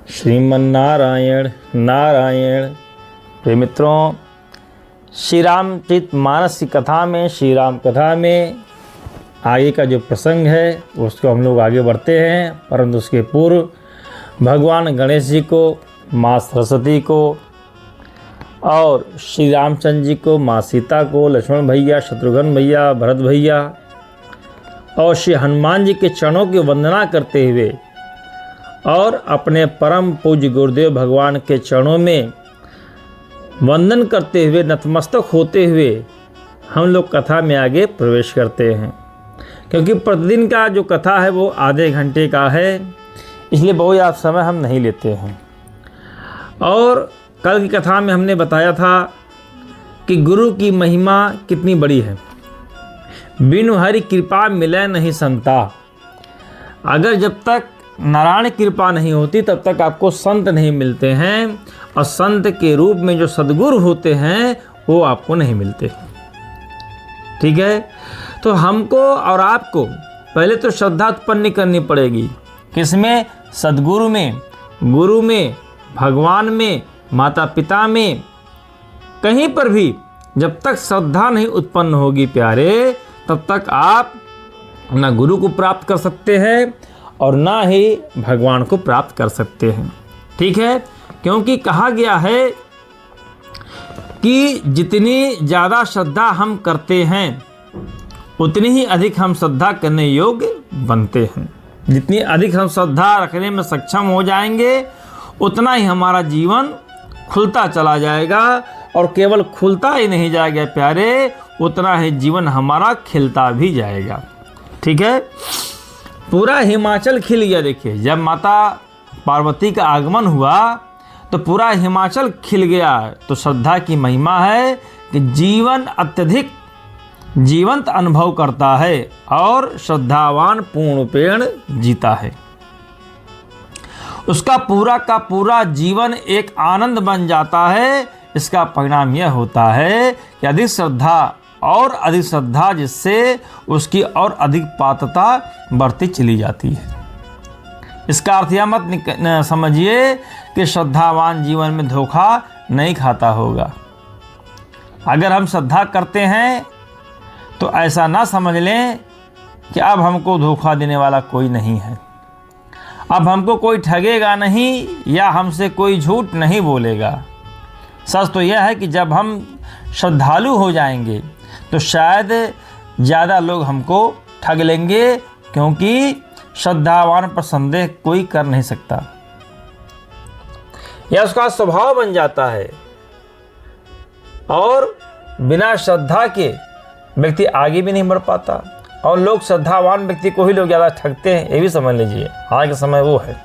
श्रीमन्नारायण नारायण। प्रिय मित्रों, श्री रामचरितमानस की कथा में, श्री राम कथा में आगे का जो प्रसंग है उसको हम लोग आगे बढ़ते हैं, परंतु उसके पूर्व भगवान गणेश जी को, माँ सरस्वती को और श्री रामचंद्र जी को, माँ सीता को, लक्ष्मण भैया, शत्रुघ्न भैया, भरत भैया और श्री हनुमान जी के चरणों की वंदना करते हुए और अपने परम पूज्य गुरुदेव भगवान के चरणों में वंदन करते हुए, नतमस्तक होते हुए हम लोग कथा में आगे प्रवेश करते हैं। क्योंकि प्रतिदिन का जो कथा है वो आधे घंटे का है, इसलिए बहुत ज़्यादा समय हम नहीं लेते हैं। और कल की कथा में हमने बताया था कि गुरु की महिमा कितनी बड़ी है। बिनु हरि कृपा मिले नहीं संता। अगर जब तक नारायण कृपा नहीं होती तब तक आपको संत नहीं मिलते हैं, और संत के रूप में जो सद्गुरु होते हैं वो आपको नहीं मिलते। ठीक है, तो हमको और आपको पहले तो श्रद्धा उत्पन्न करनी पड़ेगी। किसमें? सद्गुरु में, गुरु में, भगवान में, माता पिता में। कहीं पर भी जब तक श्रद्धा नहीं उत्पन्न होगी प्यारे, तब तक आप ना गुरु को प्राप्त कर सकते हैं और ना ही भगवान को प्राप्त कर सकते हैं। ठीक है, क्योंकि कहा गया है कि जितनी ज़्यादा श्रद्धा हम करते हैं उतनी ही अधिक हम श्रद्धा करने योग्य बनते हैं। जितनी अधिक हम श्रद्धा रखने में सक्षम हो जाएंगे उतना ही हमारा जीवन खुलता चला जाएगा, और केवल खुलता ही नहीं जाएगा प्यारे, उतना ही जीवन हमारा खिलता भी जाएगा। ठीक है, पूरा हिमाचल खिल गया। देखिए, जब माता पार्वती का आगमन हुआ तो पूरा हिमाचल खिल गया। तो श्रद्धा की महिमा है कि जीवन अत्यधिक जीवंत अनुभव करता है और श्रद्धावान पूर्णपेण जीता है। उसका पूरा का पूरा जीवन एक आनंद बन जाता है। इसका परिणाम यह होता है कि अधिक श्रद्धा और अधिक श्रद्धा, जिससे उसकी और अधिक पात्रता बढ़ती चली जाती है। इसका अर्थ यह मत समझिए कि श्रद्धावान जीवन में धोखा नहीं खाता होगा। अगर हम श्रद्धा करते हैं तो ऐसा ना समझ लें कि अब हमको धोखा देने वाला कोई नहीं है, अब हमको कोई ठगेगा नहीं या हमसे कोई झूठ नहीं बोलेगा। सच तो यह है कि जब हम श्रद्धालु हो जाएंगे तो शायद ज़्यादा लोग हमको ठग लेंगे, क्योंकि श्रद्धावान पर संदेह कोई कर नहीं सकता। यह उसका स्वभाव बन जाता है, और बिना श्रद्धा के व्यक्ति आगे भी नहीं बढ़ पाता। और लोग श्रद्धावान व्यक्ति को ही लोग ज़्यादा ठगते हैं, ये भी समझ लीजिए। आज के समय वो है।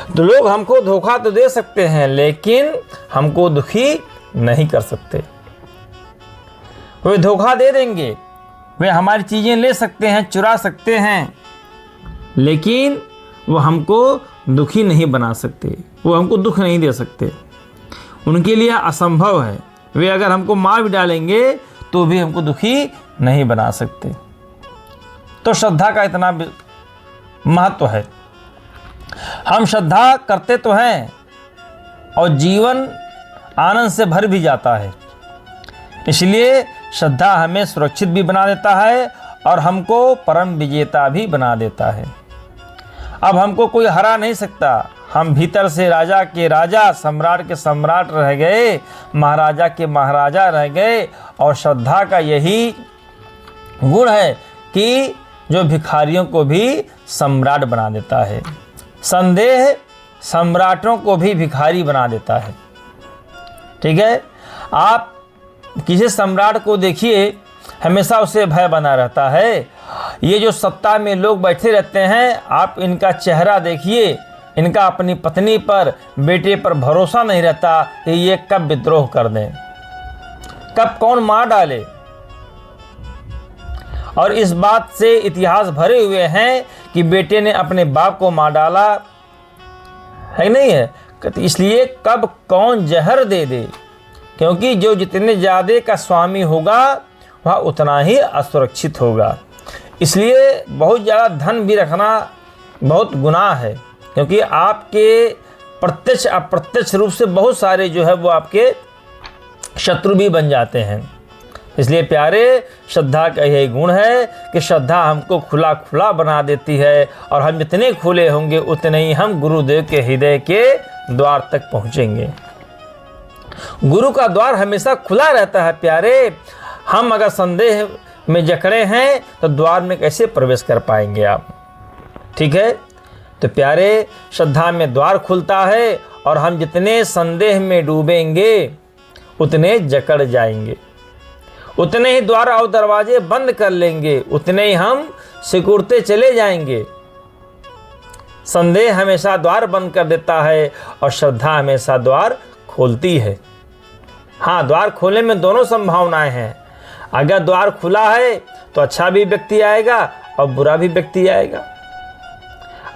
तो लोग हमको धोखा तो दे सकते हैं, लेकिन हमको दुखी नहीं कर सकते। वे धोखा दे देंगे, वे हमारी चीज़ें ले सकते हैं, चुरा सकते हैं, लेकिन वो हमको दुखी नहीं बना सकते, वो हमको दुख नहीं दे सकते। उनके लिए असंभव है। वे अगर हमको मार भी डालेंगे तो भी हमको दुखी नहीं बना सकते। तो श्रद्धा का इतना महत्व है। हम श्रद्धा करते तो हैं और जीवन आनंद से भर भी जाता है। इसलिए श्रद्धा हमें सुरक्षित भी बना देता है और हमको परम विजेता भी बना देता है। अब हमको कोई हरा नहीं सकता। हम भीतर से राजा के राजा, सम्राट के सम्राट रह गए, महाराजा के महाराजा रह गए। और श्रद्धा का यही गुण है कि जो भिखारियों को भी सम्राट बना देता है। संदेह सम्राटों को भी भिखारी बना देता है। ठीक है, आप किसी सम्राट को देखिए, हमेशा उसे भय बना रहता है। ये जो सत्ता में लोग बैठे रहते हैं, आप इनका चेहरा देखिए, इनका अपनी पत्नी पर, बेटे पर भरोसा नहीं रहता कि ये कब विद्रोह कर दें, कब कौन मार डाले। और इस बात से इतिहास भरे हुए हैं कि बेटे ने अपने बाप को मार डाला है, नहीं है? इसलिए कब कौन जहर दे दे, क्योंकि जो जितने ज़्यादा का स्वामी होगा वह उतना ही असुरक्षित होगा। इसलिए बहुत ज़्यादा धन भी रखना बहुत गुनाह है, क्योंकि आपके प्रत्यक्ष अप्रत्यक्ष रूप से बहुत सारे जो है वो आपके शत्रु भी बन जाते हैं। इसलिए प्यारे, श्रद्धा का यही गुण है कि श्रद्धा हमको खुला खुला बना देती है, और हम जितने खुले होंगे उतने ही हम गुरुदेव के हृदय के द्वार तक पहुँचेंगे। गुरु का द्वार हमेशा खुला रहता है प्यारे। हम अगर संदेह में जकड़े हैं तो द्वार में कैसे प्रवेश कर पाएंगे आप? ठीक है, तो प्यारे, श्रद्धा में द्वार खुलता है, और हम जितने संदेह में डूबेंगे उतने जकड़ जाएंगे, उतने ही द्वार और दरवाजे बंद कर लेंगे, उतने ही हम सिकुड़ते चले जाएंगे। संदेह हमेशा द्वार बंद कर देता है और श्रद्धा हमेशा द्वार खोलती है। हाँ, द्वार खोलने में दोनों संभावनाएं हैं। अगर द्वार खुला है तो अच्छा भी व्यक्ति आएगा और बुरा भी व्यक्ति आएगा।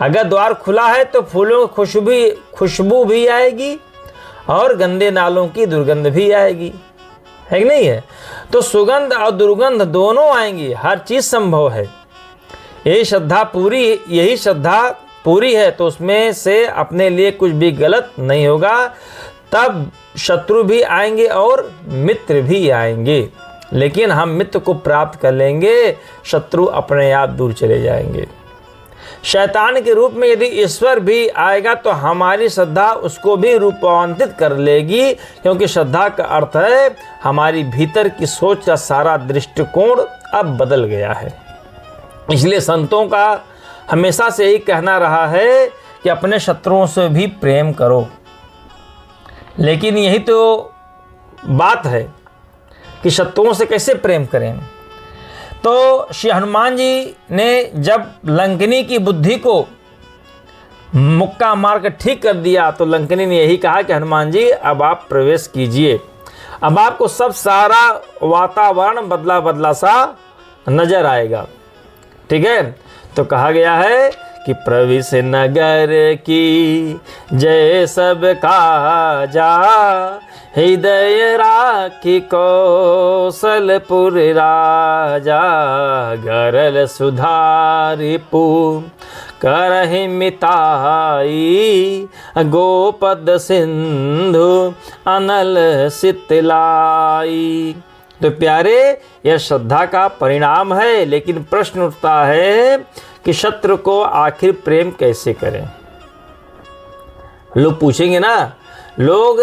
अगर द्वार खुला है तो फूलों की खुशबू भी आएगी और गंदे नालों की दुर्गंध भी आएगी, है कि नहीं है? तो सुगंध और दुर्गंध दोनों आएंगी, हर चीज संभव है। यही श्रद्धा पूरी है तो उसमें से अपने लिए कुछ भी गलत नहीं होगा। तब शत्रु भी आएंगे और मित्र भी आएंगे, लेकिन हम मित्र को प्राप्त कर लेंगे, शत्रु अपने आप दूर चले जाएंगे। शैतान के रूप में यदि ईश्वर भी आएगा तो हमारी श्रद्धा उसको भी रूपांतरित कर लेगी, क्योंकि श्रद्धा का अर्थ है हमारी भीतर की सोच का सारा दृष्टिकोण अब बदल गया है। इसलिए संतों का हमेशा से यही कहना रहा है कि अपने शत्रुओं से भी प्रेम करो। लेकिन यही तो बात है कि शत्रुओं से कैसे प्रेम करें। तो श्री हनुमान जी ने जब लंकिनी की बुद्धि को मुक्का मार कर ठीक कर दिया तो लंकिनी ने यही कहा कि हनुमान जी अब आप प्रवेश कीजिए। अब आपको सब सारा वातावरण बदला बदला सा नजर आएगा। ठीक है, तो कहा गया है कि प्रवेश नगर की जय सब काजा, हृदय राखी कौशलपुर राजा, गरल सुधारी पू करहि मिताई, गोपद सिंधु अनल सितलाई। तो प्यारे, यह श्रद्धा का परिणाम है, लेकिन प्रश्न उठता है कि शत्रु को आखिर प्रेम कैसे करें। लोग पूछेंगे ना, लोग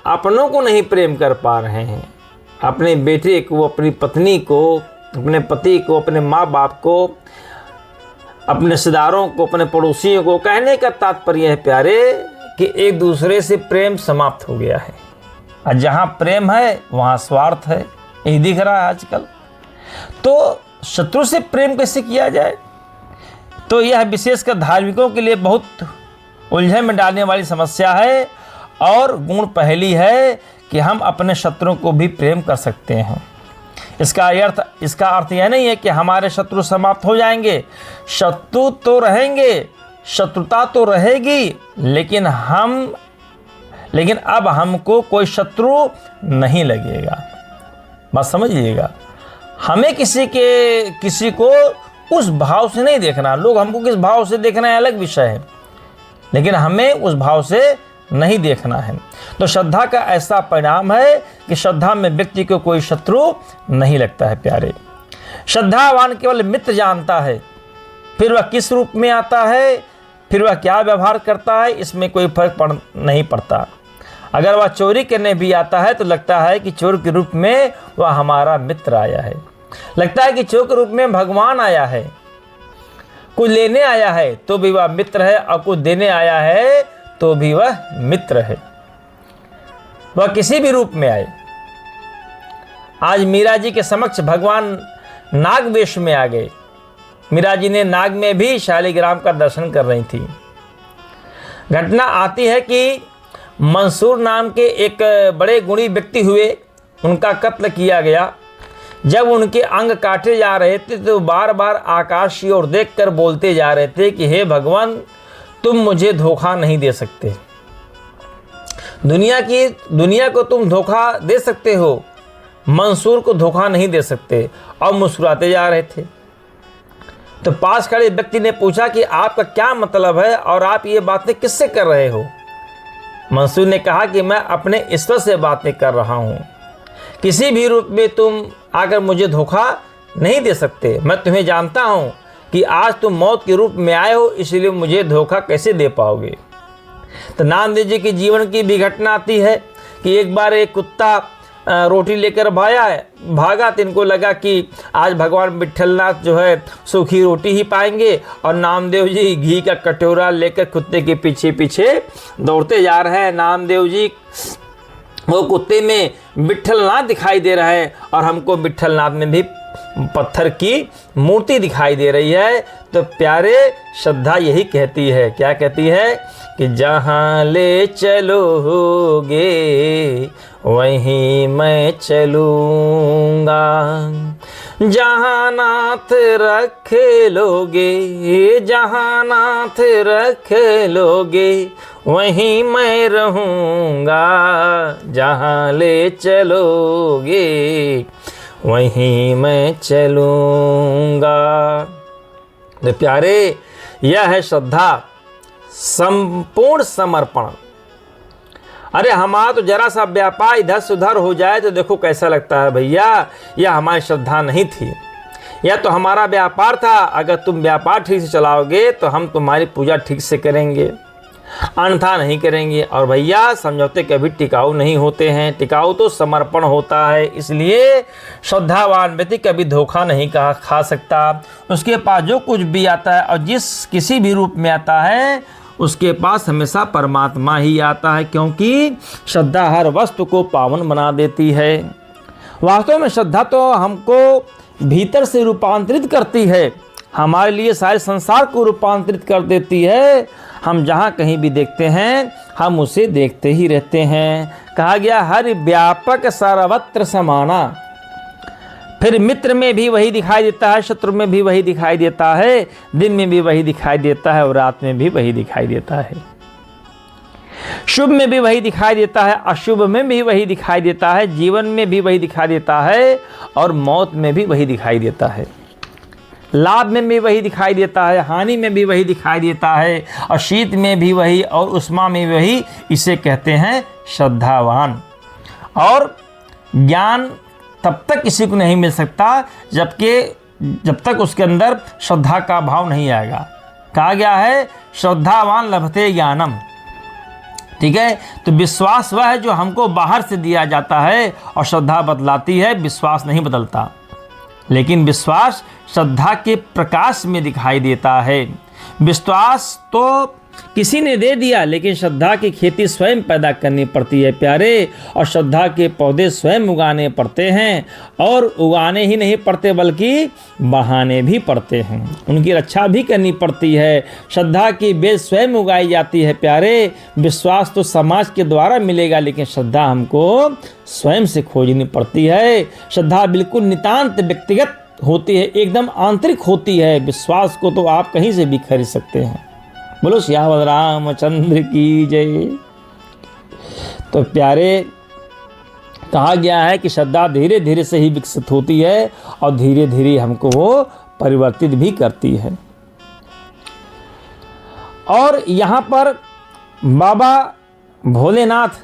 अपनों को नहीं प्रेम कर पा रहे हैं, अपने बेटे को, अपनी पत्नी को, अपने पति को, अपने माँ बाप को, अपने रिश्तेदारों को, अपने पड़ोसियों को। कहने का तात्पर्य है प्यारे कि एक दूसरे से प्रेम समाप्त हो गया है, और जहाँ प्रेम है वहाँ स्वार्थ है। यही दिख रहा है आजकल। तो शत्रु से प्रेम कैसे किया जाए, तो यह विशेषकर धार्मिकों के लिए बहुत उलझन में डालने वाली समस्या है। और गुण पहली है कि हम अपने शत्रुओं को भी प्रेम कर सकते हैं। इसका अर्थ यह नहीं है कि हमारे शत्रु समाप्त हो जाएंगे। शत्रु तो रहेंगे, शत्रुता तो रहेगी, लेकिन अब हमको कोई शत्रु नहीं लगेगा। बात समझिएगा, हमें किसी को उस भाव से नहीं देखना। लोग हमको किस भाव से देखना है अलग विषय है, लेकिन हमें उस भाव से नहीं देखना है। तो श्रद्धा का ऐसा परिणाम है कि श्रद्धा में व्यक्ति को कोई शत्रु नहीं लगता है प्यारे। श्रद्धावान केवल मित्र जानता है, फिर वह किस रूप में आता है, फिर वह क्या व्यवहार करता है, इसमें कोई फर्क नहीं पड़ता। अगर वह चोरी करने भी आता है तो लगता है कि चोर के रूप में वह हमारा मित्र आया है, लगता है कि चोर के रूप में भगवान आया है। कुछ लेने आया है तो भी वह मित्र है, और कुछ देने आया है तो भी वह मित्र है, वह किसी भी रूप में आए। आज मीरा जी के समक्ष भगवान नाग वेश में आ गए। मीरा जी ने नाग में भी शालिग्राम का दर्शन कर रही थी। घटना आती है कि मंसूर नाम के एक बड़े गुणी व्यक्ति हुए, उनका कत्ल किया गया। जब उनके अंग काटे जा रहे थे तो बार बार आकाश की ओर देखकर बोलते जा रहे थे कि हे भगवान, तुम मुझे धोखा नहीं दे सकते। दुनिया को तुम धोखा दे सकते हो, मंसूर को धोखा नहीं दे सकते। और मुस्कुराते जा रहे थे। तो पास खड़े व्यक्ति ने पूछा कि आपका क्या मतलब है और आप ये बातें किससे कर रहे हो? मंसूर ने कहा कि मैं अपने ईश्वर से बातें कर रहा हूँ, किसी भी रूप में तुम आकर मुझे धोखा नहीं दे सकते। मैं तुम्हें जानता हूँ कि आज तुम मौत के रूप में आए हो, इसलिए मुझे धोखा कैसे दे पाओगे। तो नामदेव जी के जीवन की भी घटना आती है कि एक बार एक कुत्ता रोटी लेकर भागा तो इनको लगा कि आज भगवान विट्ठलनाथ जो है सूखी रोटी ही पाएंगे, और नामदेव जी घी का कटोरा लेकर कुत्ते के पीछे पीछे दौड़ते जा रहे हैं। नामदेव जी वो कुत्ते में विट्ठलनाथ दिखाई दे रहा है और हमको विट्ठलनाथ में भी पत्थर की मूर्ति दिखाई दे रही है। तो प्यारे, श्रद्धा यही कहती है, क्या कहती है कि जहाँ ले चलोगे वहीं मैं चलूँगा, जहाँ नाथ रख लोगे, जहाँ नाथ रख लोगे वहीं मैं रहूँगा, जहाँ ले चलोगे वहीं मैं चलूँगा। तो प्यारे, यह है श्रद्धा, संपूर्ण समर्पण। अरे हमारा तो जरा सा व्यापार इधर से उधर हो जाए तो देखो कैसा लगता है भैया, यह हमारी श्रद्धा नहीं थी, यह तो हमारा व्यापार था। अगर तुम व्यापार ठीक से चलाओगे तो हम तुम्हारी पूजा ठीक से करेंगे, अन्यथा नहीं करेंगे। और भैया, समझौते कभी टिकाऊ नहीं होते हैं, टिकाऊ तो समर्पण होता है। इसलिए श्रद्धावान व्यक्ति कभी धोखा नहीं खा सकता। उसके पास जो कुछ भी आता है और जिस किसी भी रूप में आता है, उसके पास हमेशा परमात्मा ही आता है, क्योंकि श्रद्धा हर वस्तु को पावन बना देती है। वास्तव में श्रद्धा तो हमको भीतर से रूपांतरित करती है, हमारे लिए सारे संसार को रूपांतरित कर देती है। हम जहाँ कहीं भी देखते हैं हम उसे देखते ही रहते हैं। कहा गया हरि व्यापक सर्वत्र समाना। फिर मित्र में भी वही दिखाई देता है, शत्रु में भी वही दिखाई देता है, दिन में भी वही दिखाई देता है और रात में भी वही दिखाई देता है। शुभ में भी वही दिखाई देता है, अशुभ में भी वही दिखाई देता है, जीवन में भी वही दिखाई देता है और मौत में भी वही दिखाई देता है। लाभ में भी वही दिखाई देता है, हानि में भी वही दिखाई देता है, और शीत में भी वही और उष्मा में भी वही। इसे कहते हैं श्रद्धावान। और ज्ञान तब तक किसी को नहीं मिल सकता जब तक उसके अंदर श्रद्धा का भाव नहीं आएगा। कहा गया है श्रद्धावान लभते ज्ञानम। ठीक है, तो विश्वास वह है जो हमको बाहर से दिया जाता है, और श्रद्धा बदलाती है, विश्वास नहीं बदलता। लेकिन विश्वास श्रद्धा के प्रकाश में दिखाई देता है। विश्वास तो किसी ने दे दिया, लेकिन श्रद्धा की खेती स्वयं पैदा करनी पड़ती है प्यारे, और श्रद्धा के पौधे स्वयं उगाने पड़ते हैं, और उगाने ही नहीं पड़ते बल्कि बढ़ाने भी पड़ते हैं, उनकी रक्षा भी करनी पड़ती है। श्रद्धा की बेल स्वयं उगाई जाती है प्यारे। विश्वास तो समाज के द्वारा मिलेगा, लेकिन श्रद्धा हमको स्वयं से खोजनी पड़ती है। श्रद्धा बिल्कुल नितांत व्यक्तिगत होती है, एकदम आंतरिक होती है। विश्वास को तो आप कहीं से भी खरीद सकते हैं। बोलो सियावर रामचंद्र की जय। तो प्यारे, कहा गया है कि श्रद्धा धीरे धीरे से ही विकसित होती है और धीरे धीरे हमको वो परिवर्तित भी करती है। और यहाँ पर बाबा भोलेनाथ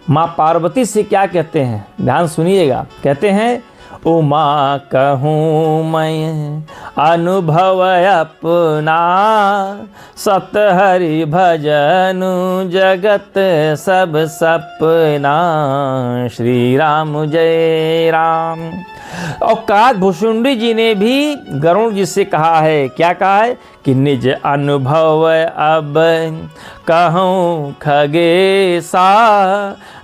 माँ पार्वती से क्या कहते हैं, ध्यान सुनिएगा। कहते हैं उमा कहूँ मैं अनुभव अपना, सत हरि भजन जगत सब सपना, श्री राम जय राम। और काज भुषुंडी जी ने भी गरुण जी से कहा है, क्या कहा है कि निज अनुभव अब कहूँ खगेसा,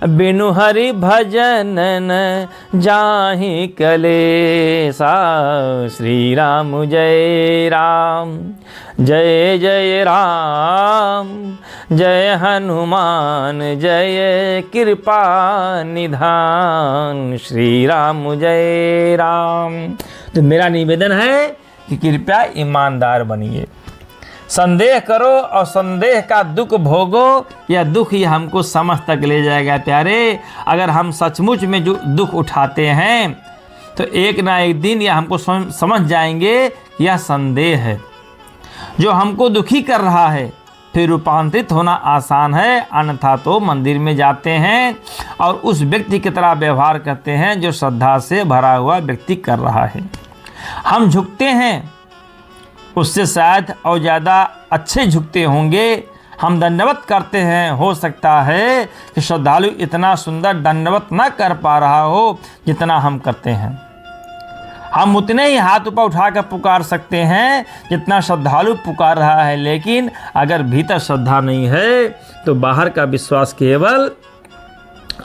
बिनु हरि भजन न जाहि कलेसा, श्री राम जय राम। जय जय राम, जय हनुमान जय कृपा निधान, श्री राम जय राम। तो मेरा निवेदन है कि कृपया ईमानदार बनिए, संदेह करो और संदेह का दुख भोगो, यह दुख ही हमको समझ तक ले जाएगा प्यारे। अगर हम सचमुच में जो दुख उठाते हैं तो एक ना एक दिन यह हमको समझ जाएंगे कि यह संदेह है जो हमको दुखी कर रहा है, फिर रूपांतरित होना आसान है, अन्यथा तो मंदिर में जाते हैं और उस व्यक्ति की तरह व्यवहार करते हैं जो श्रद्धा से भरा हुआ व्यक्ति कर रहा है। हम झुकते हैं, उससे शायद और ज़्यादा अच्छे झुकते होंगे। हम दंडवत करते हैं, हो सकता है कि श्रद्धालु इतना सुंदर दंडवत न कर पा रहा हो जितना हम करते हैं। हम उतने ही हाथ ऊपर उठाकर पुकार सकते हैं जितना श्रद्धालु पुकार रहा है, लेकिन अगर भीतर श्रद्धा नहीं है तो बाहर का विश्वास केवल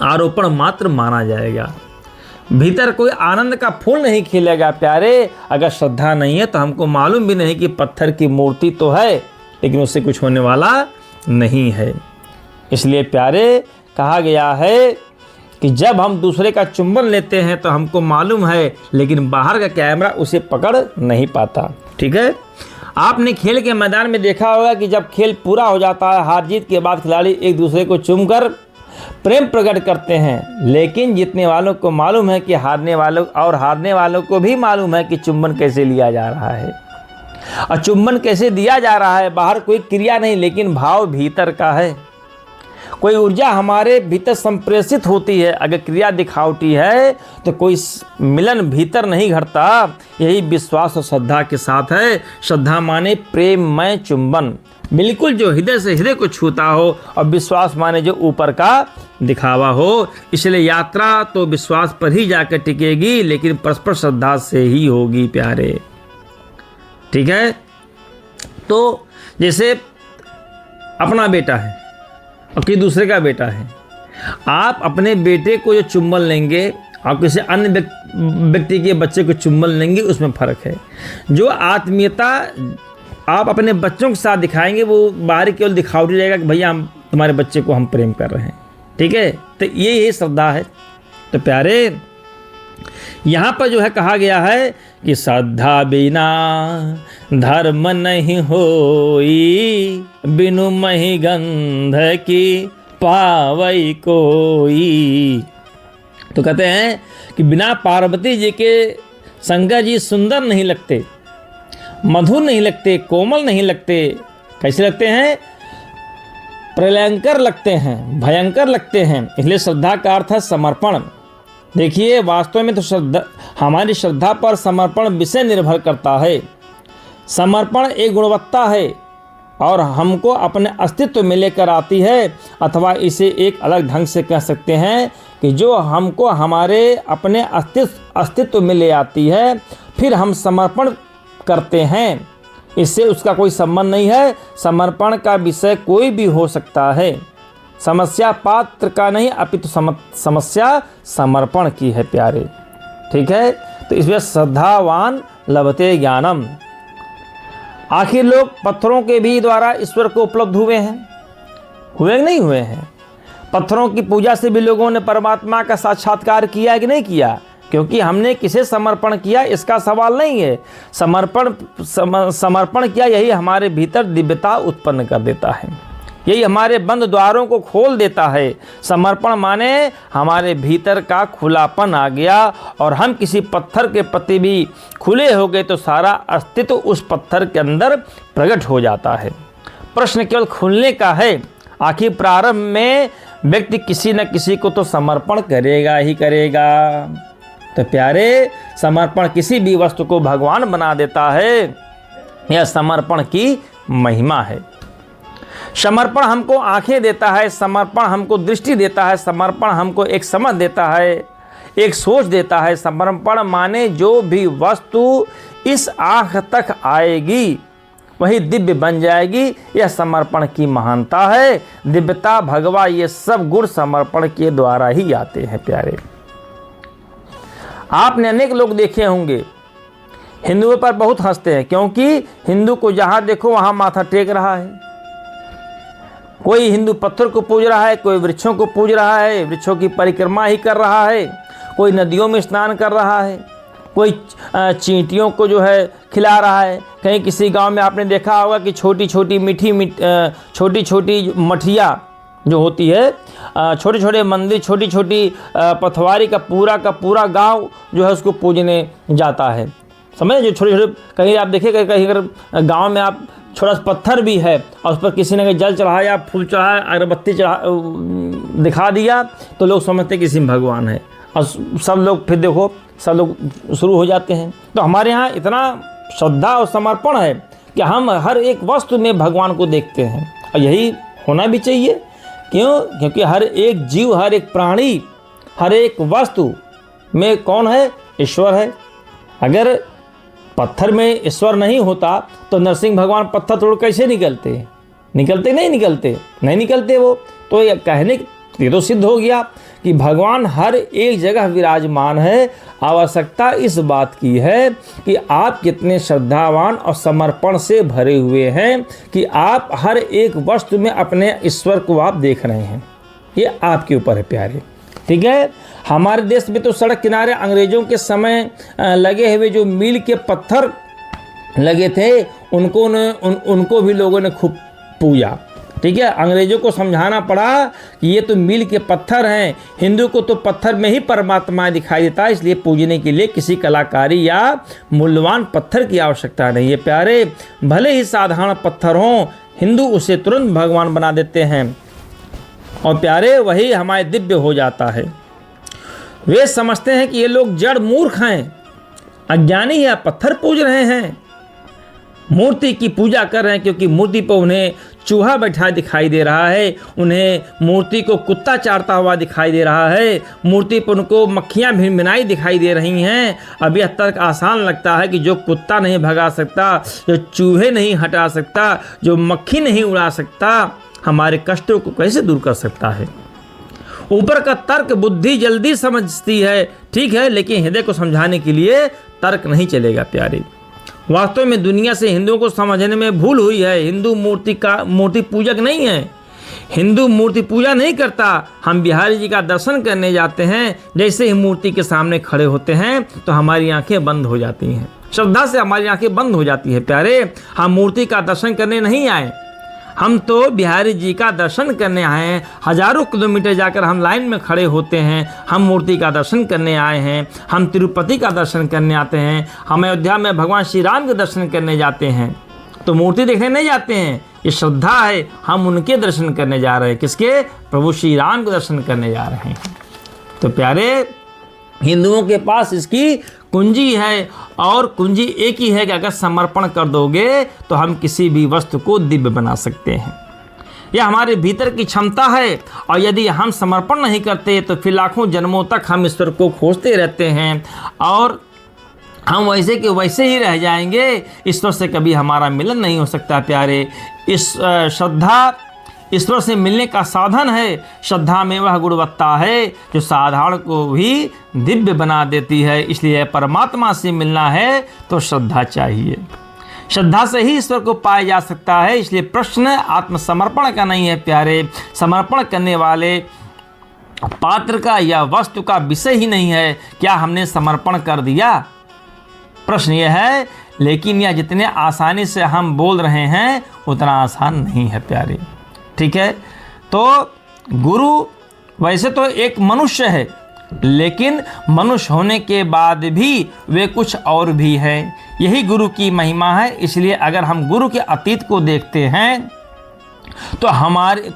आरोपण मात्र माना जाएगा। भीतर कोई आनंद का फूल नहीं खिलेगा प्यारे। अगर श्रद्धा नहीं है तो हमको मालूम भी नहीं कि पत्थर की मूर्ति तो है लेकिन उससे कुछ होने वाला नहीं है। इसलिए प्यारे कहा गया है कि जब हम दूसरे का चुंबन लेते हैं तो हमको मालूम है, लेकिन बाहर का कैमरा उसे पकड़ नहीं पाता। ठीक है, आपने खेल के मैदान में देखा होगा कि जब खेल पूरा हो जाता है, हार जीत के बाद खिलाड़ी एक दूसरे को चूमकर प्रेम प्रकट करते हैं, लेकिन जीतने वालों को मालूम है कि हारने वालों को भी मालूम है कि चुंबन कैसे लिया जा रहा है। और चुंबन कैसे दिया जा रहा है, बाहर कोई क्रिया नहीं लेकिन भाव भीतर का है। कोई ऊर्जा हमारे भीतर संप्रेषित होती है। अगर क्रिया दिखावटी है तो कोई मिलन भीतर नहीं घटता। यही विश्वास और श्रद्धा के साथ है। श्रद्धा माने प्रेममय चुंबन, बिल्कुल जो हृदय से हृदय को छूता हो, और विश्वास माने जो ऊपर का दिखावा हो। इसलिए यात्रा तो विश्वास पर ही जाकर टिकेगी, लेकिन परस्पर श्रद्धा से ही होगी प्यारे। ठीक है, तो जैसे अपना बेटा है और किसी दूसरे का बेटा है, आप अपने बेटे को जो चुम्बन लेंगे और किसी अन्य व्यक्ति के बच्चे को चुम्बन लेंगे, उसमें फ़र्क है। जो आत्मीयता आप अपने बच्चों के साथ दिखाएंगे वो बाहर केवल दिखावटी रहेगा कि भैया हम तुम्हारे बच्चे को हम प्रेम कर रहे हैं। ठीक है, तो ये श्रद्धा है। तो प्यारे यहाँ पर जो है कहा गया है कि श्रद्धा बिना धर्म नहीं होई, बिनु मही गंध की पावई कोई। तो कहते हैं कि बिना पार्वती जी के शंकर जी सुंदर नहीं लगते, मधुर नहीं लगते, कोमल नहीं लगते। कैसे लगते हैं? प्रलयंकर लगते हैं, भयंकर लगते हैं। इसलिए श्रद्धा का अर्थ है समर्पण। देखिए, वास्तव में तो हमारी श्रद्धा पर समर्पण विषय निर्भर करता है। समर्पण एक गुणवत्ता है और हमको अपने अस्तित्व में लेकर आती है, अथवा इसे एक अलग ढंग से कह सकते हैं कि जो हमको हमारे अपने अस्तित्व में ले आती है, फिर हम समर्पण करते हैं। इससे उसका कोई संबंध नहीं है। समर्पण का विषय कोई भी हो सकता है। समस्या पात्र का नहीं, अपितु समस्या समर्पण की है प्यारे। ठीक है, तो इसमें श्रद्धावान लभते ज्ञानम। आखिर लोग पत्थरों के भी द्वारा ईश्वर को उपलब्ध हुए नहीं हुए हैं? पत्थरों की पूजा से भी लोगों ने परमात्मा का साक्षात्कार किया है कि नहीं किया? क्योंकि हमने किसे समर्पण किया इसका सवाल नहीं है। समर्पण किया, यही हमारे भीतर दिव्यता उत्पन्न कर देता है, यही हमारे बंद द्वारों को खोल देता है। समर्पण माने हमारे भीतर का खुलापन आ गया और हम किसी पत्थर के प्रति भी खुले हो गए तो सारा अस्तित्व उस पत्थर के अंदर प्रकट हो जाता है। प्रश्न केवल खुलने का है। आखिर प्रारंभ में व्यक्ति किसी न किसी को तो समर्पण करेगा ही करेगा। तो प्यारे, समर्पण किसी भी वस्तु को भगवान बना देता है। यह समर्पण की महिमा है। समर्पण हमको आंखें देता है, समर्पण हमको दृष्टि देता है, समर्पण हमको एक समझ देता है, एक सोच देता है। समर्पण माने जो भी वस्तु इस आँख तक आएगी वही दिव्य बन जाएगी। यह समर्पण की महानता है। दिव्यता, भगवा, ये सब गुण समर्पण के द्वारा ही आते हैं प्यारे। आपने अनेक लोग देखे होंगे हिंदुओं पर बहुत हंसते हैं, क्योंकि हिंदू को जहाँ देखो वहाँ माथा टेक रहा है। कोई हिंदू पत्थर को पूज रहा है, कोई वृक्षों को पूज रहा है, वृक्षों की परिक्रमा ही कर रहा है, कोई नदियों में स्नान कर रहा है, कोई चींटियों को जो है खिला रहा है। कहीं किसी गांव में आपने देखा होगा कि छोटी छोटी मठिया जो होती है, छोटे छोटे मंदिर, छोटी छोटी पथवारी का पूरा गांव जो है उसको पूजने जाता है। समझे? जो छोटे छोटे, कहीं आप देखें कहीं अगर गाँव में आप छोटा सा पत्थर भी है और उस पर किसी ने अगर जल चढ़ाया, फूल चढ़ाया, अगरबत्ती दिखा दिया तो लोग समझते कि इसी में भगवान है, और सब लोग फिर देखो सब लोग शुरू हो जाते हैं। तो हमारे यहाँ इतना श्रद्धा और समर्पण है कि हम हर एक वस्तु में भगवान को देखते हैं, और यही होना भी चाहिए। क्यों? क्योंकि हर एक जीव, हर एक प्राणी, हर एक वस्तु में कौन है? ईश्वर है। अगर पत्थर में ईश्वर नहीं होता तो नरसिंह भगवान पत्थर तोड़ कैसे निकलते? निकलते नहीं निकलते वो। तो ये कहने ये तो सिद्ध हो गया कि भगवान हर एक जगह विराजमान है। आवश्यकता इस बात की है कि आप कितने श्रद्धावान और समर्पण से भरे हुए हैं कि आप हर एक वस्तु में अपने ईश्वर को आप देख रहे हैं। ये आपके ऊपर है प्यारे। ठीक है, हमारे देश में तो सड़क किनारे अंग्रेजों के समय लगे हुए जो मील के पत्थर लगे थे उनको भी लोगों ने खूब पूजा। ठीक है, अंग्रेजों को समझाना पड़ा कि ये तो मील के पत्थर हैं, हिंदू को तो पत्थर में ही परमात्मा दिखाई देता है, इसलिए पूजने के लिए किसी कलाकारी या मूल्यवान पत्थर की आवश्यकता नहीं है प्यारे। भले ही साधारण पत्थर हों, हिंदू उसे तुरंत भगवान बना देते हैं और प्यारे वही हमारे दिव्य हो जाता है। वे समझते हैं कि ये लोग जड़ मूर्ख हैं, अज्ञानी है, पत्थर पूज रहे हैं, मूर्ति की पूजा कर रहे हैं, क्योंकि मूर्ति पर उन्हें चूहा बैठा दिखाई दे रहा है, उन्हें मूर्ति को कुत्ता चाटता हुआ दिखाई दे रहा है, मूर्ति पर उनको मक्खियाँ भिनभिनाई दिखाई दे रही हैं। अब यह तर्क आसान लगता है कि जो कुत्ता नहीं भगा सकता, जो चूहे नहीं हटा सकता, जो मक्खी नहीं उड़ा सकता, हमारे कष्टों को कैसे दूर कर सकता है? ऊपर का तर्क बुद्धि जल्दी समझती है, ठीक है, लेकिन हृदय को समझाने के लिए तर्क नहीं चलेगा प्यारे। वास्तव में दुनिया से हिंदुओं को समझने में भूल हुई है। हिंदू मूर्ति पूजक नहीं है, हिंदू मूर्ति पूजा नहीं करता। हम बिहारी जी का दर्शन करने जाते हैं, जैसे ही मूर्ति के सामने खड़े होते हैं तो हमारी आंखें बंद हो जाती हैं, श्रद्धा से हमारी आंखें बंद हो जाती है प्यारे। हम मूर्ति का दर्शन करने नहीं आए, हम तो बिहारी जी का दर्शन करने आए हैं। हजारों किलोमीटर जाकर हम लाइन में खड़े होते हैं, हम मूर्ति का दर्शन करने आए हैं। हम तिरुपति का दर्शन करने आते हैं, हम अयोध्या में भगवान श्री राम के दर्शन करने जाते हैं, तो मूर्ति देखने नहीं जाते हैं। ये श्रद्धा है, हम उनके दर्शन करने जा रहे हैं। किसके? प्रभु श्री राम के दर्शन करने जा रहे हैं। तो प्यारे, हिंदुओं के पास इसकी कुंजी है, और कुंजी एक ही है कि अगर समर्पण कर दोगे तो हम किसी भी वस्तु को दिव्य बना सकते हैं। यह हमारे भीतर की क्षमता है, और यदि हम समर्पण नहीं करते तो फिर लाखों जन्मों तक हम ईश्वर को खोजते रहते हैं और हम वैसे के वैसे ही रह जाएंगे। ईश्वर से कभी हमारा मिलन नहीं हो सकता प्यारे। इस श्रद्धा ईश्वर से मिलने का साधन है। श्रद्धा में वह गुणवत्ता है जो साधारण को भी दिव्य बना देती है। इसलिए परमात्मा से मिलना है तो श्रद्धा चाहिए, श्रद्धा से ही ईश्वर को पाया जा सकता है। इसलिए प्रश्न आत्मसमर्पण का नहीं है प्यारे, समर्पण करने वाले पात्र का या वस्तु का विषय ही नहीं है क्या हमने समर्पण कर दिया। प्रश्न यह है, लेकिन यह जितने आसानी से हम बोल रहे हैं उतना आसान नहीं है प्यारे। ठीक है, तो गुरु वैसे तो एक मनुष्य है, लेकिन मनुष्य होने के बाद भी वे कुछ और भी हैं। यही गुरु की महिमा है। इसलिए अगर हम गुरु के अतीत को देखते हैं तो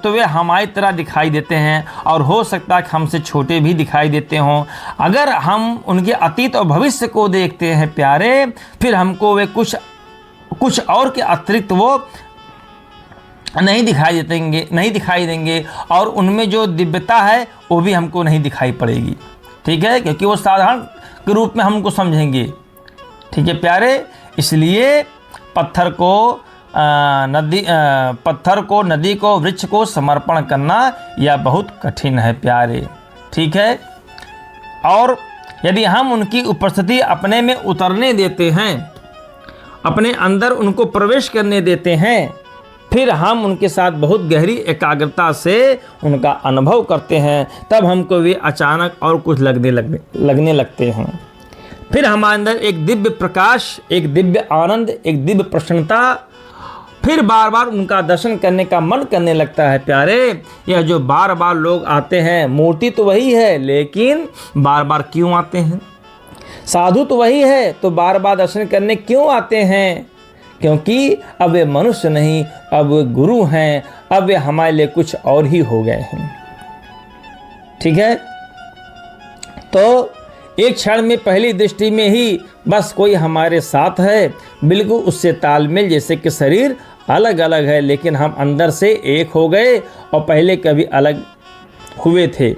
वे हमारी तरह दिखाई देते हैं, और हो सकता है कि हमसे छोटे भी दिखाई देते हों। अगर हम उनके अतीत और भविष्य को देखते हैं प्यारे, फिर हमको वे कुछ और के अतिरिक्त वो नहीं दिखाई देंगे, और उनमें जो दिव्यता है वो भी हमको नहीं दिखाई पड़ेगी। ठीक है, क्योंकि वो साधारण के रूप में हम उनको समझेंगे। ठीक है प्यारे, इसलिए पत्थर को, नदी को, वृक्ष को समर्पण करना यह बहुत कठिन है प्यारे। ठीक है, और यदि हम उनकी उपस्थिति अपने में उतरने देते हैं, अपने अंदर उनको प्रवेश करने देते हैं, फिर हम उनके साथ बहुत गहरी एकाग्रता से उनका अनुभव करते हैं, तब हमको वे अचानक और कुछ लगने लगते हैं। फिर हमारे अंदर एक दिव्य प्रकाश, एक दिव्य आनंद, एक दिव्य प्रसन्नता, फिर बार बार उनका दर्शन करने का मन करने लगता है प्यारे। यह जो बार बार लोग आते हैं, मूर्ति तो वही है, लेकिन बार बार क्यों आते हैं? साधु तो वही है, तो बार बार दर्शन करने क्यों आते हैं? क्योंकि अब वे मनुष्य नहीं, अब वे गुरु हैं, अब वे हमारे लिए कुछ और ही हो गए हैं। ठीक है, तो एक क्षण में, पहली दृष्टि में ही बस कोई हमारे साथ है, बिल्कुल उससे तालमेल, जैसे कि शरीर अलग अलग है लेकिन हम अंदर से एक हो गए, और पहले कभी अलग हुए थे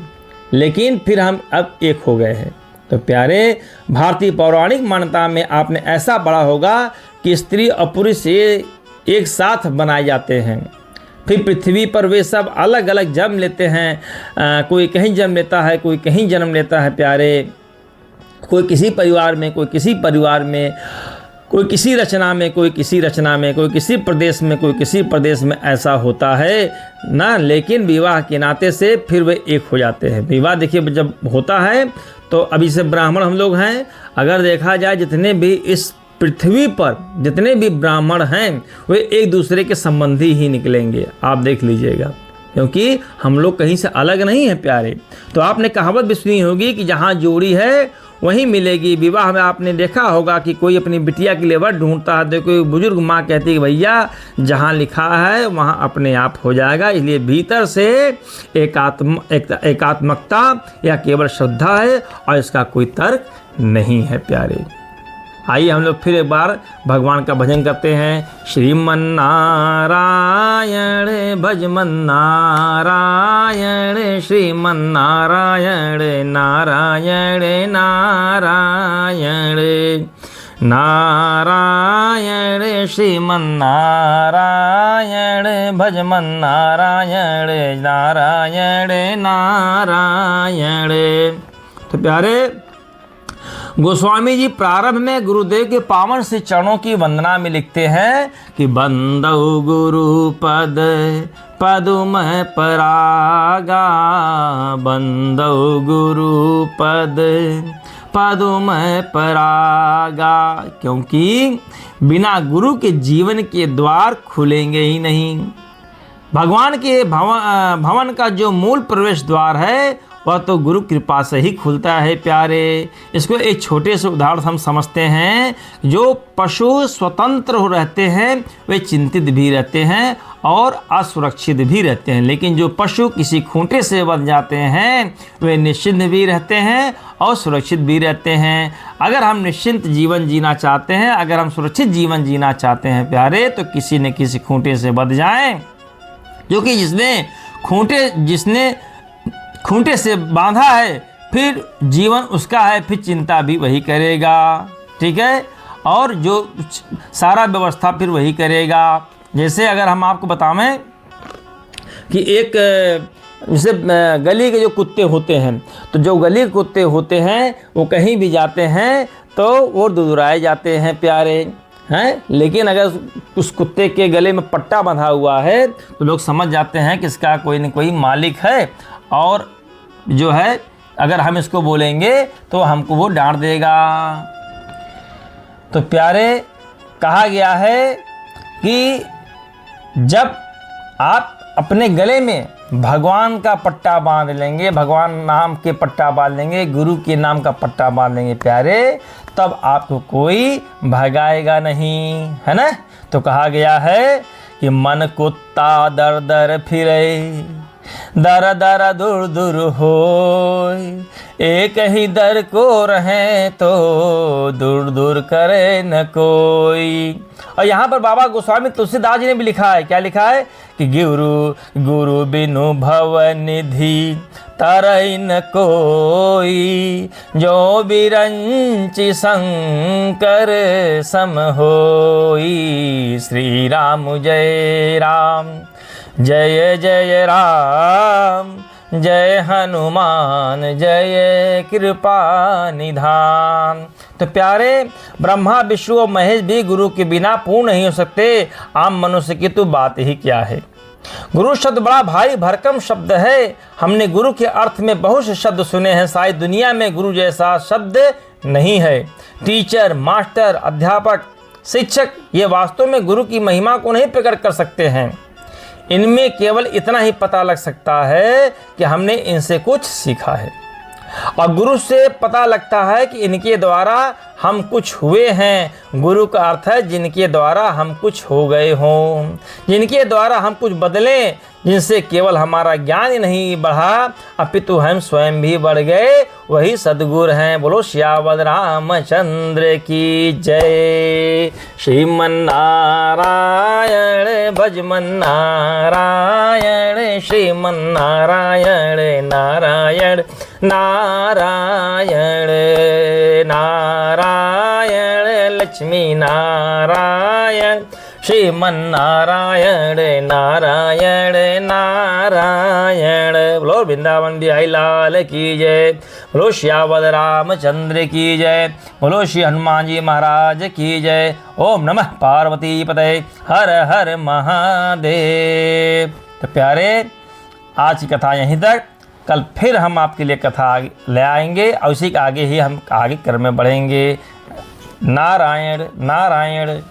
लेकिन फिर हम अब एक हो गए हैं। तो प्यारे, भारतीय पौराणिक मान्यता में आपने ऐसा पढ़ा होगा कि स्त्री और पुरुष एक साथ बनाए जाते हैं, फिर पृथ्वी पर वे सब अलग अलग जन्म लेते हैं। कोई कहीं जन्म लेता है, कोई कहीं जन्म लेता है प्यारे, कोई किसी परिवार में, कोई किसी परिवार में, कोई किसी रचना में, कोई किसी रचना में, कोई किसी प्रदेश में, कोई किसी प्रदेश में, ऐसा होता है ना। लेकिन विवाह के नाते से फिर वे एक हो जाते हैं। विवाह देखिए जब होता है तो अभी से ब्राह्मण हम लोग हैं, अगर देखा जाए जितने भी इस पृथ्वी पर जितने भी ब्राह्मण हैं वे एक दूसरे के संबंधी ही निकलेंगे, आप देख लीजिएगा, क्योंकि हम लोग कहीं से अलग नहीं हैं प्यारे। तो आपने कहावत भी सुनी होगी कि जहाँ जोड़ी है वहीं मिलेगी। विवाह में आपने देखा होगा कि कोई अपनी बिटिया के लिए वर ढूंढता है तो कोई बुजुर्ग माँ कहती है कि भैया जहाँ लिखा है वहाँ अपने आप हो जाएगा। इसलिए भीतर से एकात्मकता या केवल श्रद्धा है और इसका कोई तर्क नहीं है प्यारे। आइए हम लोग फिर एक बार भगवान का भजन करते हैं। श्रीमन नारायण भजमन नारायण, श्रीमन नारायण नारायण नारायण नारायण, श्रीमन नारायण भजमन नारायण नारायण नारायण। तो प्यारे, गोस्वामी जी प्रारंभ में गुरुदेव के पावन से चरणों की वंदना में लिखते हैं कि बंदौ गुरु पद पदुम परागा, बंदौ गुरु पद पदुम परागा, क्योंकि बिना गुरु के जीवन के द्वार खुलेंगे ही नहीं। भगवान के भवन का जो मूल प्रवेश द्वार है वह तो गुरु कृपा से ही खुलता है प्यारे। इसको एक छोटे से उदाहरण हम समझते हैं। जो पशु स्वतंत्र हो रहते हैं वे चिंतित भी रहते हैं और असुरक्षित भी रहते हैं, लेकिन जो पशु किसी खूंटे से बंध जाते हैं वे निश्चिंत भी रहते हैं और सुरक्षित भी रहते हैं। अगर हम निश्चिंत जीवन जीना चाहते हैं, अगर हम सुरक्षित जीवन जीना चाहते हैं प्यारे, तो किसी न किसी खूंटे से बंध जाएं, क्योंकि जिसने खूंटे से बांधा है फिर जीवन उसका है, फिर चिंता भी वही करेगा। ठीक है, और जो सारा व्यवस्था फिर वही करेगा। जैसे अगर हम आपको बतावें कि एक जैसे गली के जो कुत्ते होते हैं, तो जो गली के कुत्ते होते हैं वो कहीं भी जाते हैं तो वो दुदुराए जाते हैं प्यारे हैं, लेकिन अगर उस कुत्ते के गले में पट्टा बंधा हुआ है तो लोग समझ जाते हैं कि इसका कोई न कोई मालिक है, और जो है अगर हम इसको बोलेंगे तो हमको वो डांट देगा। तो प्यारे, कहा गया है कि जब आप अपने गले में भगवान का पट्टा बांध लेंगे, भगवान नाम के पट्टा बांध लेंगे, गुरु के नाम का पट्टा बांध लेंगे प्यारे, तब आपको कोई भगाएगा नहीं, है ना। तो कहा गया है कि मन कुत्ता दर दर फिरे, दर दर दूर दूर होय, एक ही दर को रहे तो दूर दूर करे न कोई। और यहाँ पर बाबा गोस्वामी तुलसीदास जी ने भी लिखा है, क्या लिखा है कि गुरु बिनु भव निधि तरई न कोई, जो बिरंचि शंकर सम होई। श्री राम जय राम, जय जय राम, जय हनुमान जय कृपा निधान। तो प्यारे, ब्रह्मा विष्णु और महेश भी गुरु के बिना पूर्ण नहीं हो सकते। आम मनुष्य की तो बात ही क्या है। गुरु शब्द बड़ा भारी भरकम शब्द है। हमने गुरु के अर्थ में बहुत से शब्द सुने हैं, शायद दुनिया में गुरु जैसा शब्द नहीं है। टीचर, मास्टर, अध्यापक, शिक्षक, ये वास्तव में गुरु की महिमा को नहीं प्रकट कर सकते हैं। इनमें केवल इतना ही पता लग सकता है कि हमने इनसे कुछ सीखा है। और गुरु से पता लगता है कि इनके द्वारा हम कुछ हुए हैं। गुरु का अर्थ है जिनके द्वारा हम कुछ हो गए हों, जिनके द्वारा हम कुछ बदलें, जिनसे केवल हमारा ज्ञान ही नहीं बढ़ा अपितु हम स्वयं भी बढ़ गए, वही सद्गुरु हैं। बोलो श्यावल रामचंद्र की जय। श्रीमन नारायण भजमन नारायण, श्रीमन नारायण नारायण नारायण नारायण, लक्ष्मी नारायण, श्रीमन नारायण नारायण नारायण। बोलो वृंदावन बिहारी लाल की जय। बोलो श्यावल रामचंद्र की जय। बोलो श्री हनुमान जी महाराज की जय। ओम नमः पार्वती पतये, हर हर महादेव। तो प्यारे, आज की कथा यहीं तक। कल फिर हम आपके लिए कथा ले आएंगे और उसी के आगे ही हम आगे क्रम में बढ़ेंगे। नारायण नारायण।